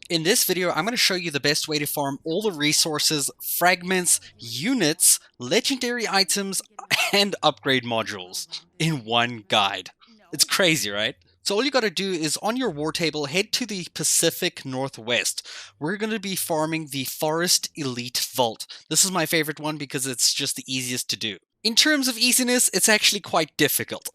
In this video, I'm going to show you the best way to farm all the resources, fragments, units, legendary items, and upgrade modules in one guide. It's crazy, right? So all you got to do is on your war table, head to the Pacific Northwest. We're going to be farming the Forest Elite Vault. This is my favorite one because it's just the easiest to do. In terms of easiness, it's actually quite difficult.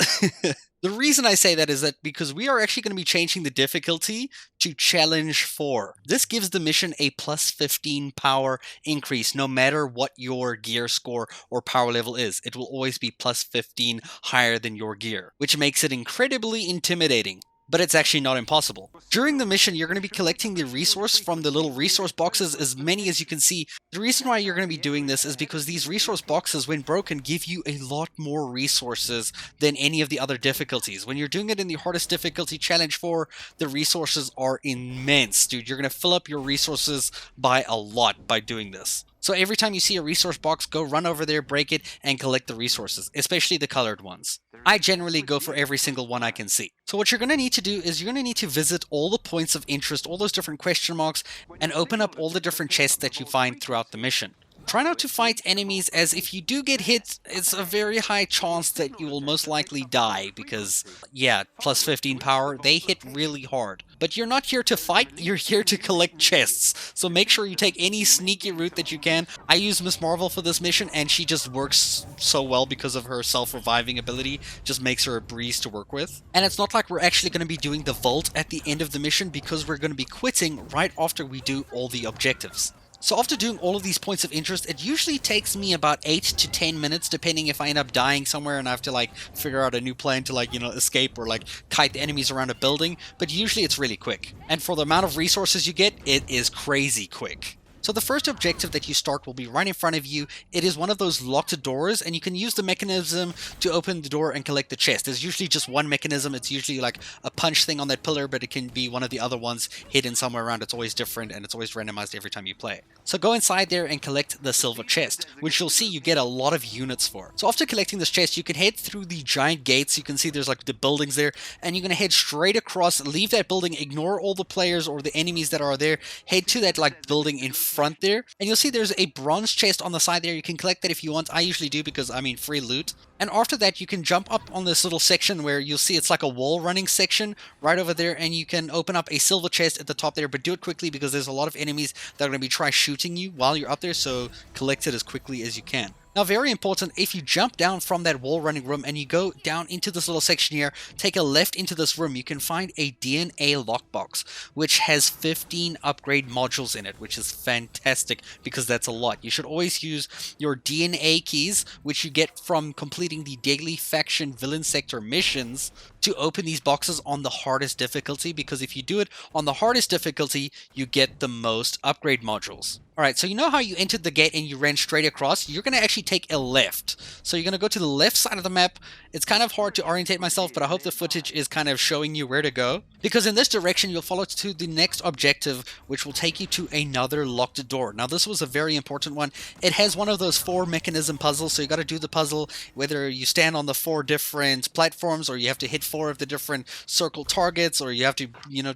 The reason I say that is that because we are actually going to be changing the difficulty to Challenge 4. This gives the mission a plus 15 power increase no matter what your gear score or power level is. It will always be plus 15 higher than your gear, which makes it incredibly intimidating. But it's actually not impossible. During the mission, you're going to be collecting the resource from the little resource boxes, as many as you can see. The reason why you're going to be doing this is because these resource boxes, when broken, give you a lot more resources than any of the other difficulties. When you're doing it in the hardest difficulty, Challenge 4, the resources are immense, dude. You're going to fill up your resources by a lot by doing this. So every time you see a resource box, go run over there, break it, and collect the resources, especially the colored ones. I generally go for every single one I can see. So what you're going to need to do is you're going to need to visit all the points of interest, all those different question marks, and open up all the different chests that you find throughout the mission. Try not to fight enemies, as if you do get hit, it's a very high chance that you will most likely die because, yeah, plus 15 power, they hit really hard. But you're not here to fight, you're here to collect chests. So make sure you take any sneaky route that you can. I use Miss Marvel for this mission, and she just works so well because of her self-reviving ability. Just makes her a breeze to work with. And it's not like we're actually going to be doing the vault at the end of the mission, because we're going to be quitting right after we do all the objectives. So after doing all of these points of interest, it usually takes me about 8 to 10 minutes, depending if I end up dying somewhere and I have to figure out a new plan to escape or kite the enemies around a building, but usually it's really quick. And for the amount of resources you get, it is crazy quick. So the first objective that you start will be right in front of you. It is one of those locked doors, and you can use the mechanism to open the door and collect the chest. There's usually just one mechanism. It's usually like a punch thing on that pillar, but it can be one of the other ones hidden somewhere around. It's always different, and it's always randomized every time you play. So go inside there and collect the silver chest, which you'll see you get a lot of units for. So after collecting this chest, you can head through the giant gates. You can see there's the buildings there, and you're going to head straight across, leave that building, ignore all the players or the enemies that are there, head to that building in front there, and you'll see there's a bronze chest on the side there. You can collect that if you want. I usually do because, free loot. And after that, you can jump up on this little section where you'll see it's like a wall running section right over there, and you can open up a silver chest at the top there, but do it quickly because there's a lot of enemies that are going to be try shooting you while you're up there, so collect it as quickly as you can. Now, very important, if you jump down from that wall running room and you go down into this little section here, take a left into this room, you can find a DNA lockbox, which has 15 upgrade modules in it, which is fantastic because that's a lot. You should always use your DNA keys, which you get from completing the daily faction villain sector missions, to open these boxes on the hardest difficulty, because if you do it on the hardest difficulty, you get the most upgrade modules. Alright, so you know how you entered the gate and you ran straight across? You're going to actually take a left. So you're going to go to the left side of the map. It's kind of hard to orientate myself, but I hope the footage is kind of showing you where to go. Because in this direction, you'll follow to the next objective, which will take you to another locked door. Now, this was a very important one. It has one of those 4 mechanism puzzles, so you got to do the puzzle, whether you stand on the 4 different platforms, or you have to hit 4 of the different circle targets, or you have to,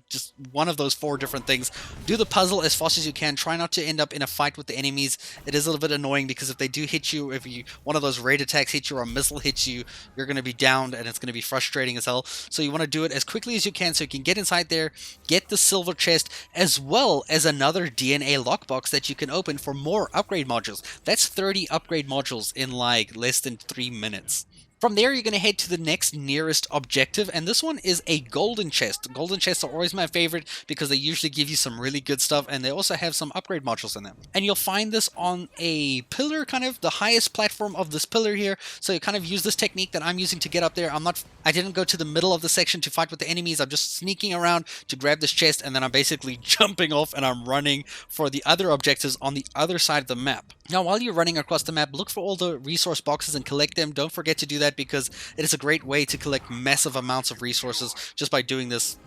just one of those 4 different things. Do the puzzle as fast as you can. Try not to end up in a fight with the enemies. It is a little bit annoying because if they do hit you, if one of those raid attacks hits you or a missile hits you, you're going to be downed and it's going to be frustrating as hell. So you want to do it as quickly as you can so you can get inside there, get the silver chest, as well as another DNA lockbox that you can open for more upgrade modules. That's 30 upgrade modules in less than 3 minutes. From there, you're going to head to the next nearest objective, and this one is a golden chest. Golden chests are always my favorite because they usually give you some really good stuff, and they also have some upgrade modules in them. And you'll find this on a pillar, kind of the highest platform of this pillar here. So you kind of use this technique that I'm using to get up there. I didn't go to the middle of the section to fight with the enemies. I'm just sneaking around to grab this chest, and then I'm basically jumping off and I'm running for the other objectives on the other side of the map. Now, while you're running across the map, look for all the resource boxes and collect them. Don't forget to do that because it is a great way to collect massive amounts of resources just by doing this,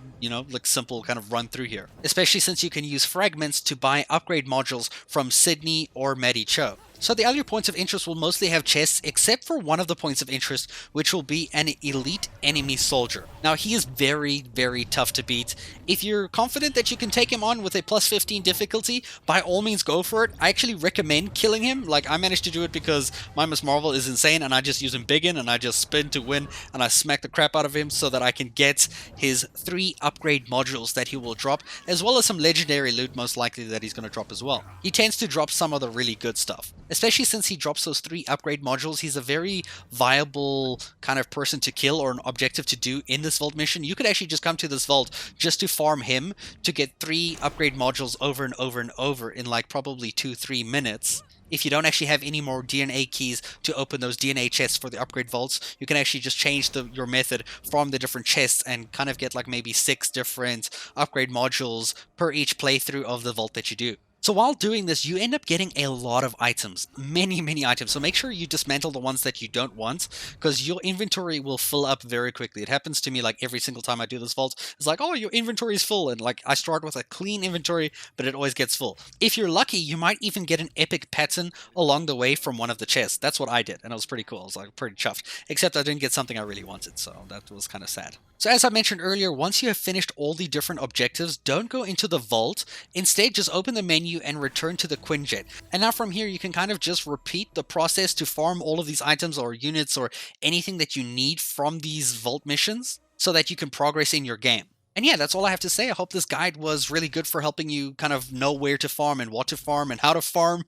simple kind of run through here. Especially since you can use fragments to buy upgrade modules from Sydney or Maddie Cho. So the other points of interest will mostly have chests, except for one of the points of interest, which will be an elite enemy soldier. Now he is very, very tough to beat. If you're confident that you can take him on with a plus 15 difficulty, by all means go for it. I actually recommend killing him. Like, I managed to do it because my Miss Marvel is insane, and I just use him biggin, and I just spin to win, and I smack the crap out of him so that I can get his 3 upgrade modules that he will drop, as well as some legendary loot most likely that he's going to drop as well. He tends to drop some of the really good stuff. Especially since he drops those 3 upgrade modules, he's a very viable kind of person to kill or an objective to do in this vault mission. You could actually just come to this vault just to farm him to get 3 upgrade modules over and over and over in like probably 2-3 minutes. If you don't actually have any more DNA keys to open those DNA chests for the upgrade vaults, you can actually just change your method from the different chests and kind of get like maybe 6 different upgrade modules per each playthrough of the vault that you do. So while doing this, you end up getting a lot of items, many items. So make sure you dismantle the ones that you don't want, because your inventory will fill up very quickly. It happens to me like every single time I do this vault. It's like, oh, your inventory is full. And like I start with a clean inventory, but it always gets full. If you're lucky, you might even get an epic pattern along the way from one of the chests. That's what I did, and it was pretty cool. I was like pretty chuffed, except I didn't get something I really wanted. So that was kind of sad. So as I mentioned earlier, once you have finished all the different objectives, don't go into the vault. Instead, just open the menu and return to the Quinjet. And now from here, you can kind of just repeat the process to farm all of these items or units or anything that you need from these vault missions so that you can progress in your game. And yeah, that's all I have to say. I hope this guide was really good for helping you kind of know where to farm and what to farm and how to farm.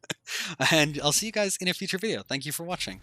And I'll see you guys in a future video. Thank you for watching.